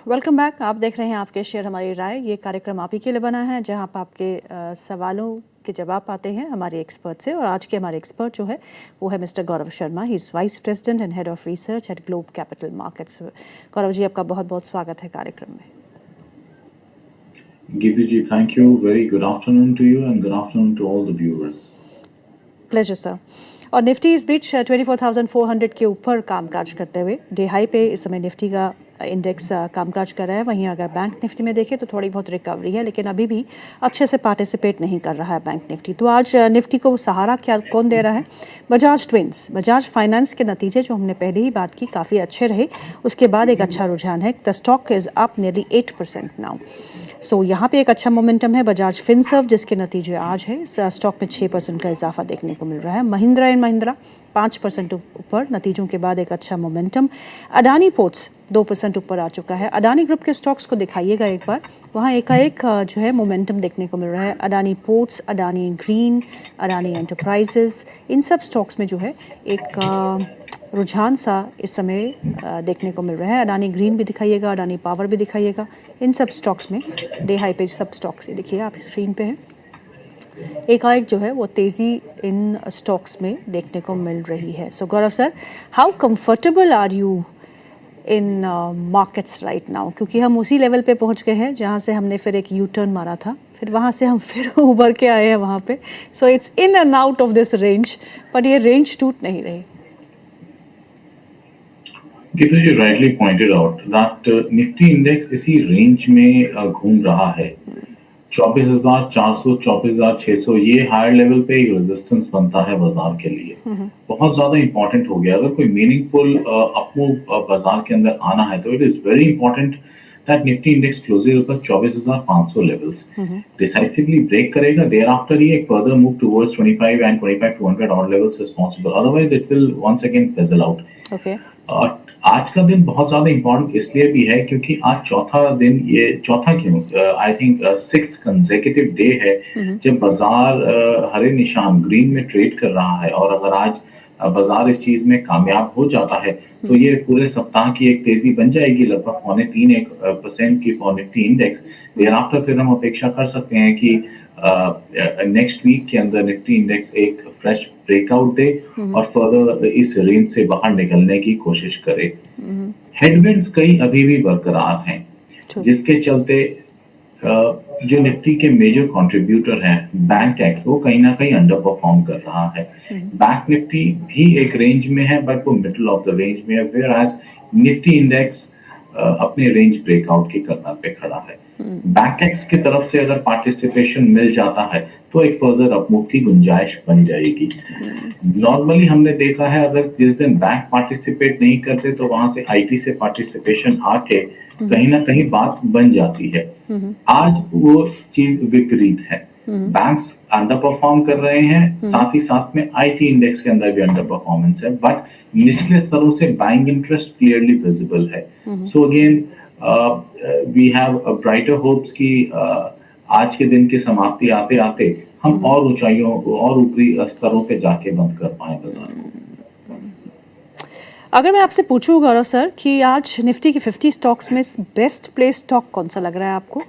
Welcome back. आप देख रहे हैं आपके शेयर हमारी राय। ये कार्यक्रम आप ही के लिए बना है जहां पर आपके सवालों के जवाब पाते हैं हमारे एक्सपर्ट से। और आज के हमारे एक्सपर्ट जो है वो है mister Gaurav Sharma. He is vice president and head of research at Globe Capital Markets. Gaurav ji, आपका बहुत बहुत स्वागत है कार्यक्रम में। Geetu ji, thank you. Very good afternoon to you and good afternoon to all the viewers. Pleasure sir. और निफ्टी इस बीच 24,400 के ऊपर कामकाज करते हुए डे हाई पे इस समय निफ्टी का इंडेक्स कामकाज कर रहा है। वहीं अगर बैंक निफ्टी में देखें तो थोड़ी बहुत रिकवरी है, लेकिन अभी भी अच्छे से पार्टिसिपेट नहीं कर रहा है बैंक निफ्टी। तो आज निफ्टी को सहारा क्या कौन दे रहा है? बजाज ट्विंस, बजाज फाइनेंस के नतीजे जो हमने पहले ही बात की काफ़ी अच्छे रहे, उसके बाद एक अच्छा रुझान है। The stock is up nearly 8% now. So यहाँ पे एक अच्छा मोमेंटम है। बजाज फिनसर्व जिसके नतीजे आज है, स्टॉक में 6% का इजाफा देखने को मिल रहा है। महिंद्रा एंड महिंद्रा 5% ऊपर नतीजों के बाद एक अच्छा मोमेंटम। अडानी पोर्ट्स 2% ऊपर आ चुका है। अडानी ग्रुप के स्टॉक्स को दिखाइएगा एक बार, वहाँ एकाएक जो है मोमेंटम देखने को मिल रहा है। Adani Ports, Adani Green, Adani Enterprises, इन सब स्टॉक्स में जो है एक रुझान सा इस समय देखने को मिल रहा है। अडानी ग्रीन भी दिखाइएगा, अडानी पावर भी दिखाइएगा। इन सब स्टॉक्स में डे हाई पे सब स्टॉक्स देखिए आप स्क्रीन पे हैं, एकाएक जो है वो तेज़ी इन स्टॉक्स में देखने को मिल रही है। So Gaurav sir, how comfortable are you in markets right now? क्योंकि हम उसी लेवल पे पहुंच गए हैं जहां से हमने फिर एक यू टर्न मारा था, फिर वहां से हम फिर उभर के आए हैं वहां पे। So it's in and out of this range, but ये रेंज टूट नहीं रही। Geetu ji rightly pointed out that Nifty index इसी रेंज में घूम रहा है। 24,400, 24,600 ये हायर लेवल पे एक रेजिस्टेंस बनता है बाजार के लिए। बहुत ज्यादा इंपॉर्टेंट हो गया। अगर कोई मीनिंगफुल अपमूव बाजार के अंदर आना है तो it is very important that Nifty index closes ऊपर 24,500 लेवल्स डिसाइसिवली ब्रेक करेगा। देयर आफ्टर ही एक further move towards 25 and 25,200 odd levels is possible, otherwise it will once again fizzle out. Okay. आज का दिन बहुत ज्यादा इंपॉर्टेंट इसलिए भी है क्योंकि आज चौथा दिन, ये चौथा क्यों, I think sixth consecutive day है जब बाजार हरे निशान ग्रीन में ट्रेड कर रहा है। और अगर आज बाजार इस चीज में कामयाब हो जाता है तो ये पूरे सप्ताह की एक तेजी बन जाएगी, लगभग 0.3% की for Nifty index. Thereafter फिर हम अपेक्षा कर सकते हैं कि नेक्स्ट वीक के अंदर निफ्टी इंडेक्स एक फ्रेश ब्रेकआउट दे और फर्दर इस रेंज से बाहर निकलने की कोशिश करे। हेडविंड्स कई अभी भी बरकरार हैं, जिसके चलते जो निफ्टी के मेजर कंट्रीब्यूटर हैं बैंक एक्स, वो कहीं ना कहीं अंडर परफॉर्म कर रहा है। बैंक निफ्टी भी एक रेंज में है बट वो मिडिल ऑफ द रेंज में है, वेयर एज निफ्टी इंडेक्स अपने रेंज ब्रेकआउट की कगार पे खड़ा है। बैंक एक्स की तरफ से अगर पार्टिसिपेशन मिल जाता है तो एक फर्दर अपमूव की गुंजाइश बन जाएगी। नॉर्मली हमने देखा है अगर जिस दिन बैंक पार्टिसिपेट नहीं करते तो वहां से आईटी से पार्टिसिपेशन आके कहीं ना कहीं बात बन जाती है। आज वो चीज विपरीत है। बैंक्स अंडर परफॉर्म कर रहे हैं, साथ ही साथ में आईटी इंडेक्स के अंदर भी अंडर परफॉर्मेंस है, बट निचले स्तरों से बाइंग इंटरेस्ट क्लियरली विजिबल है। So again we have brighter hopes कि आज के दिन की समाप्ति आते आते हम और ऊंचाइयों और ऊपरी स्तरों पे जाके बंद कर पाए बाजार को। अगर मैं आपसे पूछूं गौरव सर कि आज निफ्टी की 50 स्टॉक्स में बेस्ट प्लेस स्टॉक कौन सा लग रहा है आपको,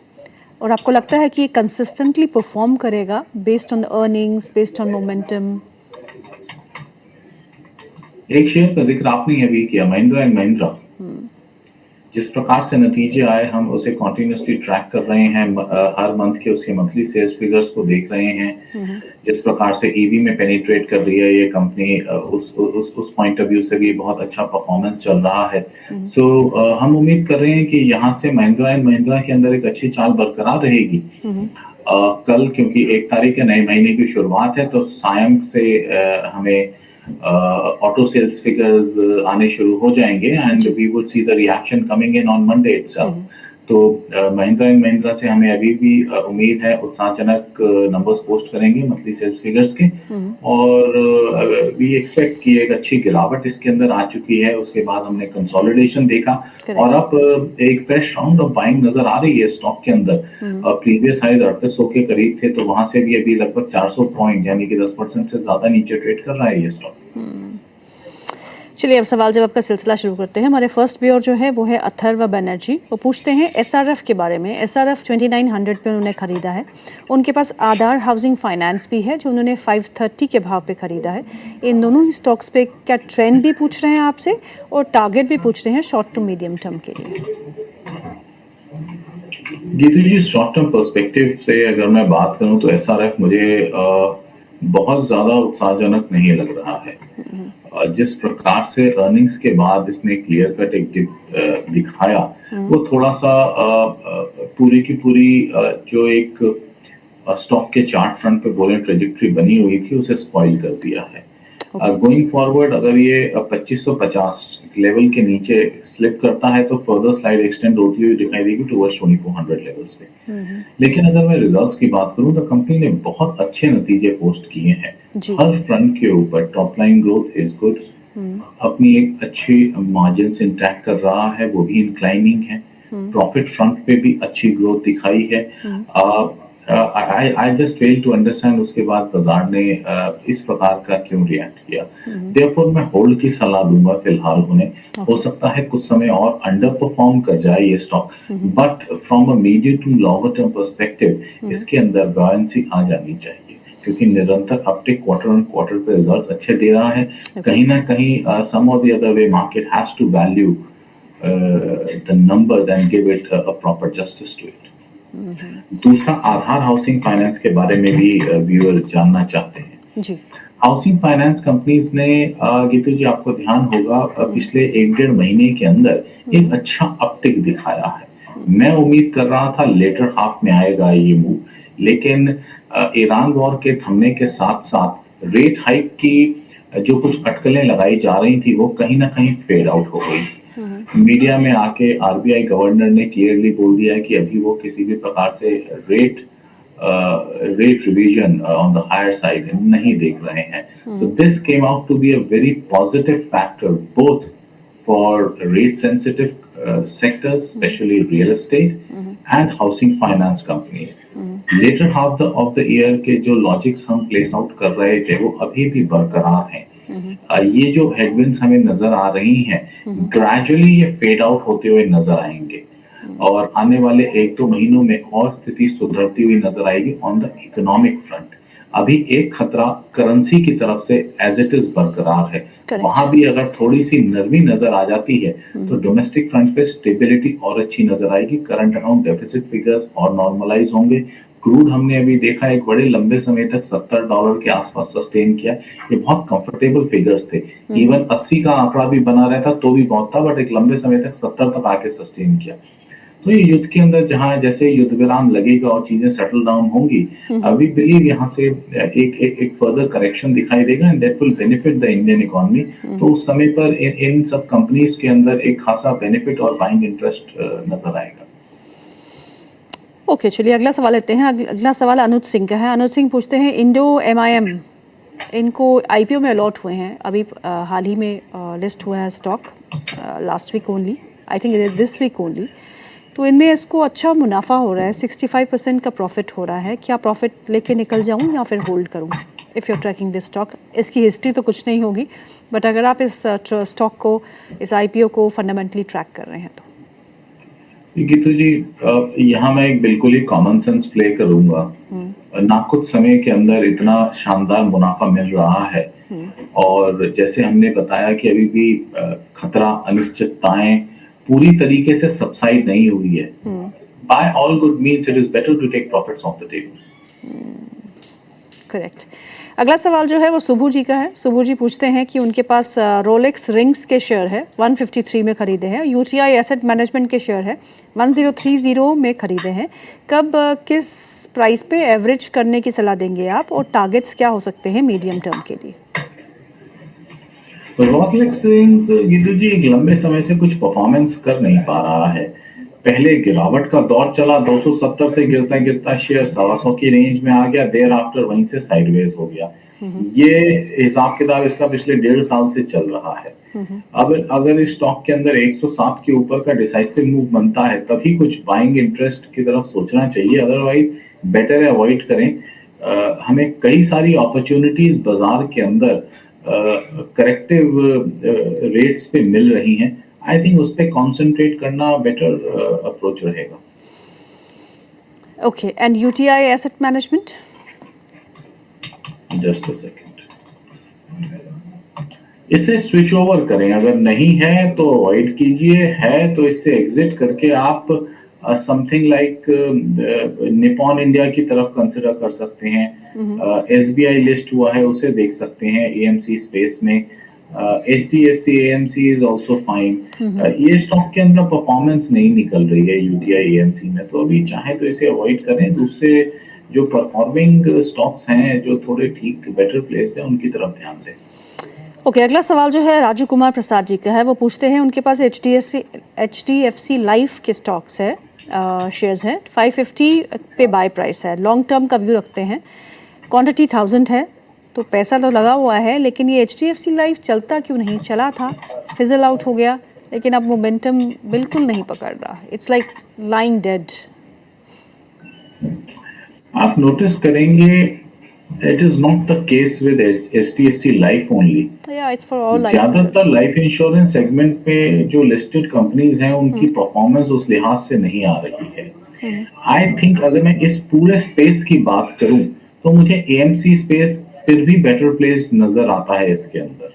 और आपको लगता है कि ये कंसिस्टेंटली परफॉर्म करेगा based on earnings, based on momentum? एक शेयर का जिक्र आपने अभी किया, महिंद्रा एंड महिंद्रा। जिस प्रकार से नतीजे आए हम उसे कॉन्टिन्यूसली ट्रैक कर रहे हैं, हर मंथ के उसके मंथली सेल्स फिगर्स को देख रहे हैं। जिस प्रकार से ईवी में पेनिट्रेट कर रही है ये कंपनी, उस पॉइंट ऑफ व्यू से भी बहुत अच्छा परफॉर्मेंस चल रहा है। सो हम उम्मीद कर रहे हैं कि यहाँ से महिंद्रा एंड महिंद्रा के अंदर एक अच्छी चाल बरकरार रहेगी। कल क्योंकि 1 तारीख के नए महीने की शुरुआत है तो सायं से हमें ऑटो सेल्स फिगर्स आने शुरू हो जाएंगे and we would see the reaction coming in on Monday itself. तो महिंद्रा एंड महिंद्रा से हमें अभी भी उम्मीद है उत्साहजनक नंबर्स पोस्ट करेंगे मंथली सेल्स फिगर्स के, और वी एक्सपेक्ट कि एक अच्छी गिरावट इसके अंदर आ चुकी है। उसके बाद हमने कंसोलिडेशन देखा और अब एक फ्रेश राउंड ऑफ बाइंग नजर आ रही है स्टॉक के अंदर। प्रीवियस हाइज 3800 के करीब थे तो वहां से भी अभी लगभग 400 पॉइंट यानी कि 10% से ज्यादा नीचे ट्रेड कर रहा है ये स्टॉक। चलिए अब सवाल जवाब का सिलसिला शुरू करते हैं। हमारे फर्स्ट व्यूअर जो है वो है अथर्व बनर्जी। वो पूछते हैं एसआरएफ के बारे में। एसआरएफ 2900 पे उन्होंने ख़रीदा है। उनके पास आधार हाउसिंग फाइनेंस भी है जो उन्होंने 530 के भाव पे ख़रीदा है। इन दोनों ही स्टॉक्स पे क्या ट्रेंड भी पूछ रहे हैं आपसे और टारगेट भी पूछ रहे हैं शॉर्ट टू मीडियम टर्म के लिए। गीतू जी, शॉर्ट टर्म पर्सपेक्टिव से अगर मैं बात करूं तो एसआरएफ मुझे बहुत ज्यादा उत्साहजनक नहीं लग रहा है। जिस प्रकार से अर्निंग्स के बाद इसने क्लियर कट एक डिप दिखाया, वो थोड़ा सा पूरी की पूरी जो एक स्टॉक के चार्ट फ्रंट पे बोले ट्रेजेक्ट्री बनी हुई थी उसे स्पॉइल कर दिया है। गोइंग फॉरवर्ड अगर ये 2550 लेवल के नीचे स्लिप करता है तो फर्दर स्लाइड एक्सटेंड होती हुई दिखाई देगी टुवर्ड्स 2400 लेवल्स पे। लेकिन अगर मैं रिजल्ट्स की बात करूं तो कंपनी ने बहुत अच्छे नतीजे पोस्ट किए हैं हर फ्रंट के ऊपर। Top line growth is good, अपनी एक अच्छी मार्जिन इंटैक्ट कर रहा है, वो भी इंक्लाइनिंग है। प्रॉफिट फ्रंट पे भी अच्छी ग्रोथ दिखाई है। I just fail to understand उसके बाद बाजार ने इस प्रकार का क्यों रिएक्ट किया। देयरफॉर मैं होल्ड की सलाह दूंगा फिलहाल उन्हें। हो सकता है कुछ समय और अंडर परफॉर्म कर जाए ये stock, but from a medium to longer term perspective इसके अंदर बॉयंसी आ जानी चाहिए क्योंकि निरंतर अपटेक क्वार्टर ऑन क्वार्टर पे रिजल्ट्स अच्छे दे रहा है। कहीं ना कहीं सम और the other way market has to value the numbers and give it a proper justice to it. दूसरा, आधार हाउसिंग फाइनेंस के बारे में भी व्यूअर जानना चाहते हैं जी। हाउसिंग फाइनेंस कंपनीज ने गीतू जी आपको ध्यान होगा पिछले 1-1.5 महीने के अंदर एक अच्छा अपटिक दिखाया है। मैं उम्मीद कर रहा था लेटर हाफ में आएगा ये मूव, लेकिन ईरान वॉर के थमने के साथ साथ रेट हाइक की जो कुछ अटकलें लगाई जा रही थी वो कहीं ना कहीं फेड आउट हो गई। मीडिया में आके आरबीआई गवर्नर ने क्लियरली बोल दिया है कि अभी वो किसी भी प्रकार से rate revision on the higher side नहीं देख रहे हैं। So this came out to be a very positive factor both for rate sensitive sectors specially real estate and housing finance companies. Later half of the year के जो logics हम place out कर रहे थे वो अभी भी बरकरार हैं। ये जो हेडविंड्स हमें नजर आ रही हैं ग्रेजुअली ये फेड आउट होते हुए नजर आएंगे और आने वाले 1-2 महीनों में और स्थिति सुधरती हुई नजर आएगी ऑन द इकोनॉमिक फ्रंट। अभी एक खतरा करेंसी की तरफ से एज इट इज बरकरार है। वहां भी अगर थोड़ी सी नरमी नजर आ जाती है तो डोमेस्टिक फ्रंट पे स्टेबिलिटी और अच्छी नजर आएगी। करंट अकाउंट डेफिसिट फिगर्स और नॉर्मलाइज होंगे। क्रूड हमने अभी देखा एक बड़े लंबे समय तक $70 के आसपास सस्टेन किया। ये बहुत कंफर्टेबल फिगर्स थे। इवन 80 का आंकड़ा भी बना रहा था तो भी बहुत था, बट एक लंबे समय तक 70 तक आके सस्टेन किया। तो ये युद्ध के अंदर जहां जैसे युद्ध विराम लगेगा और चीजें सेटल डाउन होंगी, वी बिलीव यहाँ से एक फर्दर करेक्शन दिखाई देगा and that will benefit the Indian economy. तो उस समय पर इन सब कंपनीज के अंदर एक खासा बेनिफिट और बाइंग इंटरेस्ट नजर आएगा। ओके, चलिए अगला सवाल लेते हैं। अगला सवाल अनुज सिंह का है। अनुज सिंह पूछते हैं इंडो एमआईएम इनको आईपीओ में अलॉट हुए हैं, अभी हाल ही में लिस्ट हुआ है stock last week only, I think this week only. तो इनमें इसको अच्छा मुनाफा हो रहा है, 65% का प्रॉफिट हो रहा है। क्या प्रॉफिट लेके निकल जाऊं या फिर होल्ड करूं if you are tracking this stock? इसकी हिस्ट्री तो कुछ नहीं होगी, बट अगर आप इस स्टॉक को, इस आईपीओ को फंडामेंटली ट्रैक कर रहे हैं तो। गीतू जी, यहाँ मैं एक बिल्कुल ही कॉमन सेंस प्ले करूंगा। ना कुछ समय के अंदर इतना शानदार मुनाफा मिल रहा है और जैसे हमने बताया कि अभी भी खतरा, अनिश्चितताएं पूरी तरीके से सबसाइड नहीं हुई है। By all good means it is better to take profits off the table. Correct. अगला सवाल जो है वो सुबू जी का है। सुबू जी पूछते हैं कि उनके पास रोलेक्स रिंग्स के शेयर है, 153 में खरीदे हैं। यूटीआई एसेट मैनेजमेंट के शेयर है, 1030 में खरीदे हैं। कब किस प्राइस पे एवरेज करने की सलाह देंगे आप और टारगेट्स क्या हो सकते हैं मीडियम टर्म के लिए? रोलेक्स रिंग्स गीतू जी एक लंबे समय से कुछ परफॉर्मेंस कर नहीं पा रहा है। पहले गिरावट का दौर चला, 270 से गिरता गिरता शेयर 125 की रेंज में आ गया, देर आफ्टर वहीं से साइडवेज हो गया। ये हिसाब किताब इसका पिछले 1.5 साल से चल रहा है। अब अगर इस स्टॉक के अंदर 107 के ऊपर का डिसाइसिव मूव बनता है तभी कुछ बाइंग इंटरेस्ट की तरफ सोचना चाहिए, अदरवाइज बेटर है अवॉइड करें। हमें कई सारी अपॉर्चुनिटीज बाजार के अंदर करेक्टिव रेट्स पे मिल रही हैं, आई थिंक उस पे कॉन्सेंट्रेट करना बेटर अप्रोच रहेगा। Okay, and UTI Asset Management? Just a second, इसे स्विच ओवर करें, अगर नहीं है तो अवॉइड कीजिए, है तो इससे एग्जिट करके आप समथिंग लाइक निपॉन इंडिया की तरफ कंसिडर कर सकते हैं। एसबीआई लिस्ट हुआ है, उसे देख सकते हैं एएमसी स्पेस में। HDFC AMC is also fine. ये स्टॉक के अंदर परफॉर्मेंस नहीं निकल रही है यूटीआई एएमसी में, तो अभी चाहे तो इसे अवॉइड करें। दूसरे जो परफॉर्मिंग स्टॉक्स हैं, जो थोड़े ठीक बेटर प्लेस्ड हैं, उनकी तरफ ध्यान दें। ओके, अगला सवाल जो है राजू कुमार प्रसाद जी का है। वो पूछते हैं, उनके पास एचडीएफसी लाइफ के स्टॉक्स है, शेयर्स हैं, 550 पे बाय प्राइस है, लॉन्ग टर्म का व्यू रखते हैं, क्वांटिटी 1000 है, तो पैसा तो लगा हुआ है, लेकिन ये एचडीएफसी लाइफ चलता क्यों नहीं? चला था, फिजल आउट हो गया, लेकिन अब मोमेंटम बिल्कुल नहीं पकड़ रहा। It's like lying dead. आप नोटिस करेंगे it is not the case with HDFC life only. या इट्स फॉर ऑल लाइफ। ज्यादातर लाइफ इंश्योरेंस सेगमेंट में जो लिस्टेड कंपनीज हैं, उनकी परफॉर्मेंस उस लिहाज से नहीं आ रही है। आई थिंक अगर मैं इस पूरे स्पेस की बात करूं तो मुझे एएमसी स्पेस फिर भी बेटर प्लेस्ड नजर आता है इसके अंदर।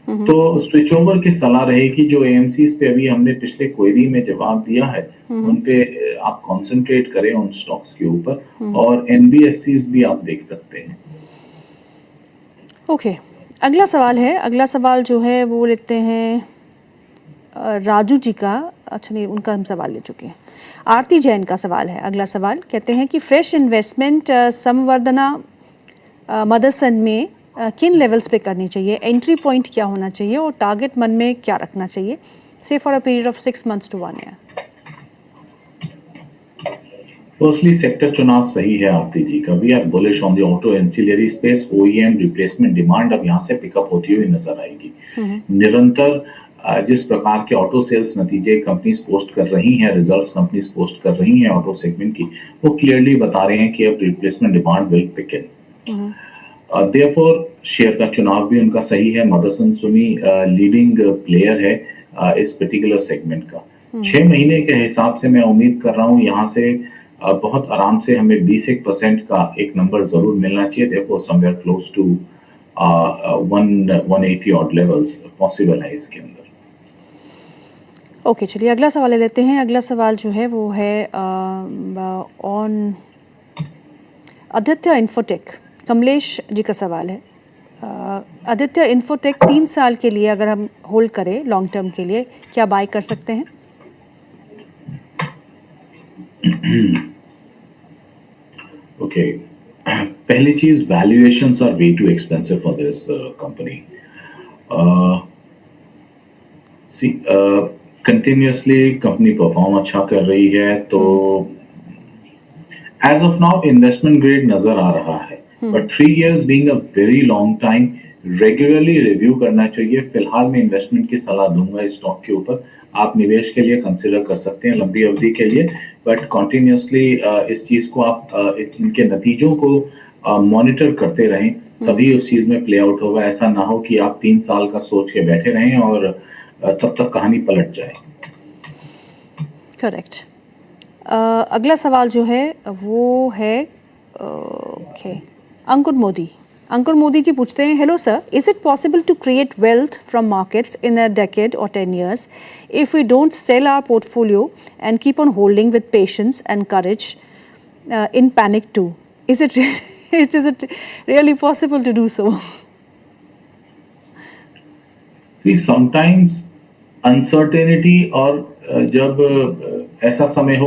तो स्विच ओवर की सलाह रहेगी। जो एएमसी पे अभी हमने पिछले क्वेरी में जवाब दिया है, उन पे आप कंसंट्रेट करें, उन स्टॉक्स के ऊपर, और एनबीएफसीज भी आप देख सकते हैं। ओके, अगला सवाल है। अगला सवाल जो है वो लेते हैं राजू जी का। अच्छा नहीं, उनका हम सवाल ले चुके हैं। आरती जैन का सवाल है। अगला सवाल कहते हैं कि फ्रेश इन्वेस्टमेंट संवर्धना मदरसन में किन लेवल्स पे करनी चाहिए, एंट्री पॉइंट क्या होना चाहिए और टारगेट मन में क्या रखना चाहिए, say for a period of 6 months to 1 year? Firstly sector चुनाव सही है आरती जी का। We are bullish on the auto ancillary space. OEM replacement demand अब यहाँ से पिकअप होती हुई नजर आएगी। निरंतर जिस प्रकार के ऑटो सेल्स नतीजे कंपनीज पोस्ट कर रही हैं, रिजल्ट्स कंपनीज पोस्ट कर रही हैं ऑटो सेगमेंट की, वो क्लियरली बता रहे हैं कि अब replacement demand will pick in. Therefore share का चुनाव भी उनका सही है। मदरसन सुन्नी लीडिंग प्लेयर है इस पर्टिकुलर सेगमेंट का। 6 महीने के हिसाब से मैं उम्मीद कर रहा हूँ यहाँ से बहुत आराम से हमें 20% का एक नंबर जरूर मिलना चाहिए। Therefore somewhere close to 180 odd levels possible है इसके अंदर। ओके, चलिए अगला सवाल ले लेते हैं। अगला सवाल जो है वो है ऑन आदित्य इन्फोटेक। कमलेश जी का सवाल है। आदित्य इन्फोटेक 3 साल के लिए अगर हम होल्ड करें लॉन्ग टर्म के लिए, क्या बाय कर सकते हैं? ओके, पहली चीज, valuations are way too expensive for this company. See continuously company perform अच्छा कर रही है, तो as of now investment grade नजर आ रहा है, but 3 years being a very long time, regularly review करना चाहिए। फिलहाल मैं इन्वेस्टमेंट की सलाह दूंगा इस स्टॉक के ऊपर। आप निवेश के लिए कंसिडर कर सकते हैं लंबी अवधि के लिए, बट कॉन्टिन्यूसली इस चीज को आप इनके नतीजों को मॉनिटर करते रहें, तभी उस चीज में प्ले आउट होगा। ऐसा ना हो कि आप 3 साल का सोच के बैठे रहें और तब तक कहानी पलट जाए। करेक्ट। अगला सवाल जो है वो है ओके, अंकुर मोदी। अंकुर मोदी जी पूछते हैं, hello sir, is it possible to create wealth from markets in a decade और 10 years if we don't sell our portfolio and keep on holding with patience and courage in panic too? Is it really possible to do so? Sometimes uncertainty और जब ऐसा समय हो